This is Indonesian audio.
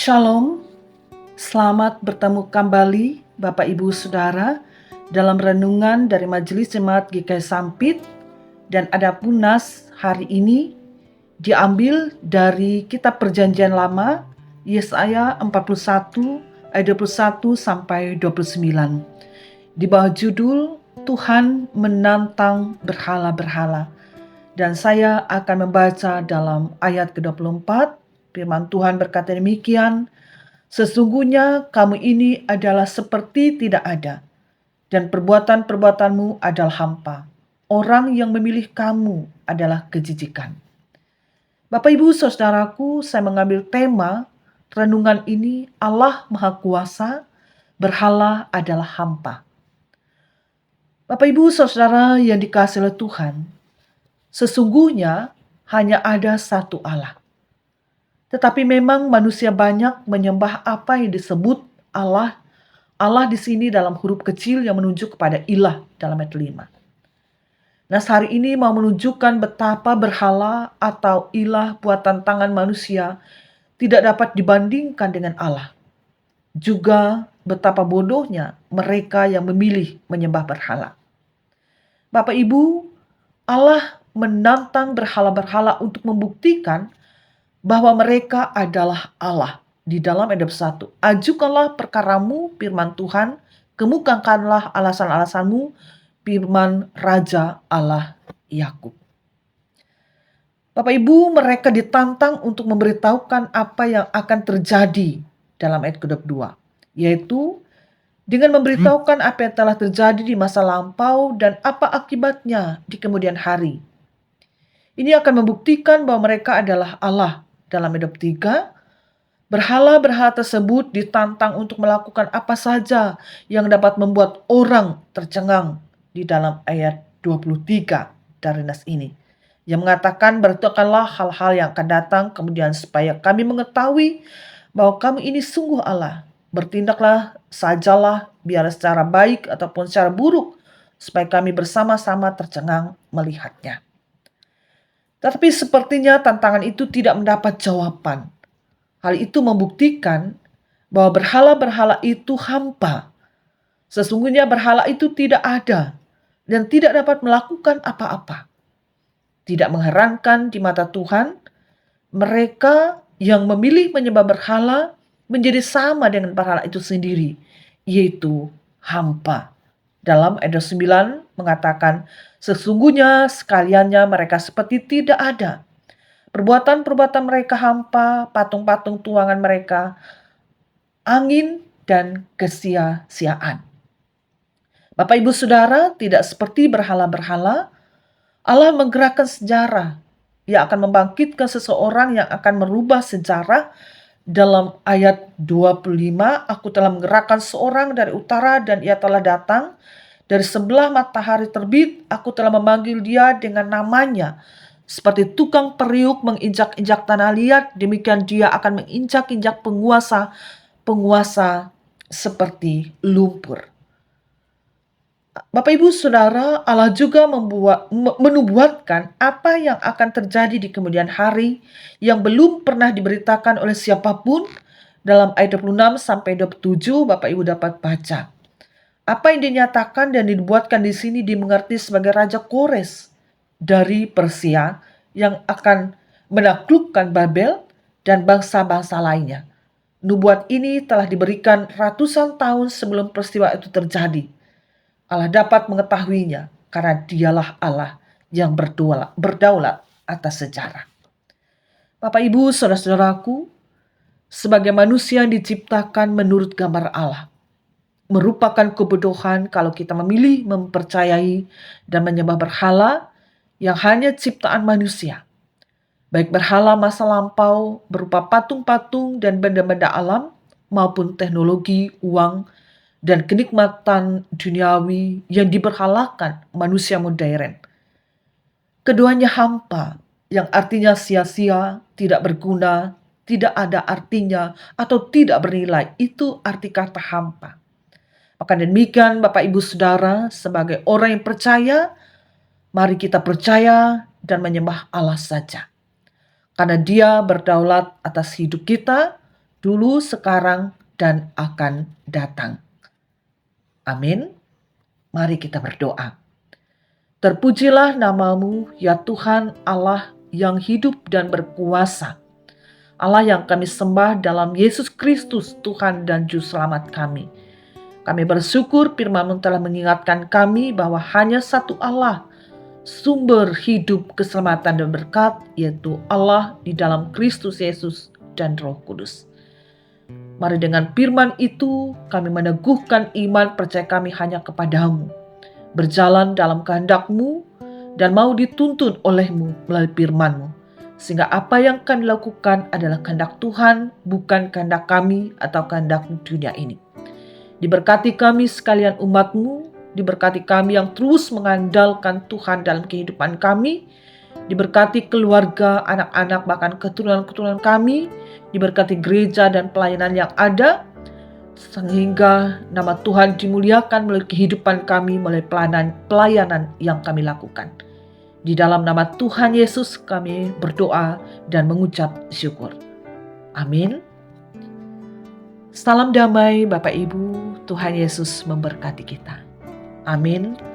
Shalom, selamat bertemu kembali Bapak Ibu Saudara dalam renungan dari Majelis Jemaat GKI Sampit, dan Adapun Nas hari ini diambil dari Kitab Perjanjian Lama, Yesaya 41 ayat 21 sampai 29, di bawah judul Tuhan menantang berhala-berhala. Dan saya akan membaca dalam ayat ke-24. Firman Tuhan berkata demikian, "Sesungguhnya kamu ini adalah seperti tidak ada, dan perbuatan-perbuatanmu adalah hampa. Orang yang memilih kamu adalah kejijikan." Bapak Ibu Saudaraku, saya mengambil tema renungan ini, Allah Maha Kuasa, berhala adalah hampa. Bapak Ibu Saudara yang dikasihi oleh Tuhan, sesungguhnya hanya ada satu Allah. Tetapi memang manusia banyak menyembah apa yang disebut Allah. Allah di sini dalam huruf kecil yang menunjuk kepada ilah dalam ayat 5. Nah, hari ini mau menunjukkan betapa berhala atau ilah buatan tangan manusia tidak dapat dibandingkan dengan Allah. Juga betapa bodohnya mereka yang memilih menyembah berhala. Bapak Ibu, Allah menantang berhala-berhala untuk membuktikan bahwa mereka adalah Allah. Di dalam ayat 1, "Ajukanlah perkaramu, firman Tuhan, kemukakanlah alasan-alasanmu, firman Raja Allah Yakub." Bapak Ibu, mereka ditantang untuk memberitahukan apa yang akan terjadi dalam ayat ke-22, yaitu dengan memberitahukan apa yang telah terjadi di masa lampau dan apa akibatnya di kemudian hari. Ini akan membuktikan bahwa mereka adalah Allah. Dalam ayat 3, berhala-berhala tersebut ditantang untuk melakukan apa saja yang dapat membuat orang tercengang di dalam ayat 23 dari nas ini, yang mengatakan, "Beritakanlah hal-hal yang akan datang kemudian supaya kami mengetahui bahwa kamu ini sungguh Allah. Bertindaklah sajalah, biar secara baik ataupun secara buruk, supaya kami bersama-sama tercengang melihatnya." Tetapi sepertinya tantangan itu tidak mendapat jawaban. Hal itu membuktikan bahwa berhala-berhala itu hampa. Sesungguhnya berhala itu tidak ada dan tidak dapat melakukan apa-apa. Tidak mengherankan di mata Tuhan, mereka yang memilih menyembah berhala menjadi sama dengan berhala itu sendiri, yaitu hampa. Dalam ayat 9 mengatakan, "Sesungguhnya sekaliannya mereka seperti tidak ada. Perbuatan-perbuatan mereka hampa, patung-patung tuangan mereka, angin dan kesia-siaan." Bapak Ibu Saudara, tidak seperti berhala-berhala, Allah menggerakkan sejarah. Ia akan membangkitkan seseorang yang akan merubah sejarah. Dalam ayat 25, "Aku telah menggerakkan seorang dari utara dan ia telah datang. Dari sebelah matahari terbit, aku telah memanggil dia dengan namanya. Seperti tukang periuk menginjak-injak tanah liat, demikian dia akan menginjak-injak penguasa seperti lumpur." Bapak Ibu Saudara, Allah juga menubuatkan apa yang akan terjadi di kemudian hari yang belum pernah diberitakan oleh siapapun. Dalam ayat 26 sampai 27 Bapak Ibu dapat baca. Apa yang dinyatakan dan dibuatkan di sini dimengerti sebagai Raja Kores dari Persia yang akan menaklukkan Babel dan bangsa-bangsa lainnya. Nubuat ini telah diberikan ratusan tahun sebelum peristiwa itu terjadi. Allah dapat mengetahuinya karena dialah Allah yang berdaulat atas sejarah. Bapak Ibu Saudara-saudaraku, sebagai manusia yang diciptakan menurut gambar Allah, merupakan kebodohan kalau kita memilih mempercayai dan menyembah berhala yang hanya ciptaan manusia. Baik berhala masa lampau berupa patung-patung dan benda-benda alam, maupun teknologi, uang, dan kenikmatan duniawi yang diberhalakan manusia modern. Keduanya hampa, yang artinya sia-sia, tidak berguna, tidak ada artinya, atau tidak bernilai. Itu arti kata hampa. Maka demikian Bapak Ibu Saudara, sebagai orang yang percaya, mari kita percaya dan menyembah Allah saja. Karena Dia berdaulat atas hidup kita, dulu, sekarang, dan akan datang. Amin. Mari kita berdoa. Terpujilah namamu, ya Tuhan Allah yang hidup dan berkuasa. Allah yang kami sembah dalam Yesus Kristus, Tuhan dan Juru Selamat kami. Kami bersyukur firman-Mu telah mengingatkan kami bahwa hanya satu Allah, sumber hidup, keselamatan dan berkat, yaitu Allah di dalam Kristus Yesus dan Roh Kudus. Mari dengan firman itu kami meneguhkan iman percaya kami hanya kepadamu, berjalan dalam kehendak-Mu dan mau dituntun oleh-Mu melalui firman-Mu. Sehingga apa yang kami lakukan adalah kehendak Tuhan, bukan kehendak kami atau kehendak dunia ini. Diberkati kami sekalian umat-Mu, diberkati kami yang terus mengandalkan Tuhan dalam kehidupan kami, diberkati keluarga, anak-anak, bahkan keturunan-keturunan kami, diberkati gereja dan pelayanan yang ada, sehingga nama Tuhan dimuliakan melalui kehidupan kami, melalui pelayanan yang kami lakukan. Di dalam nama Tuhan Yesus kami berdoa dan mengucap syukur. Amin. Salam damai Bapak Ibu, Tuhan Yesus memberkati kita. Amin.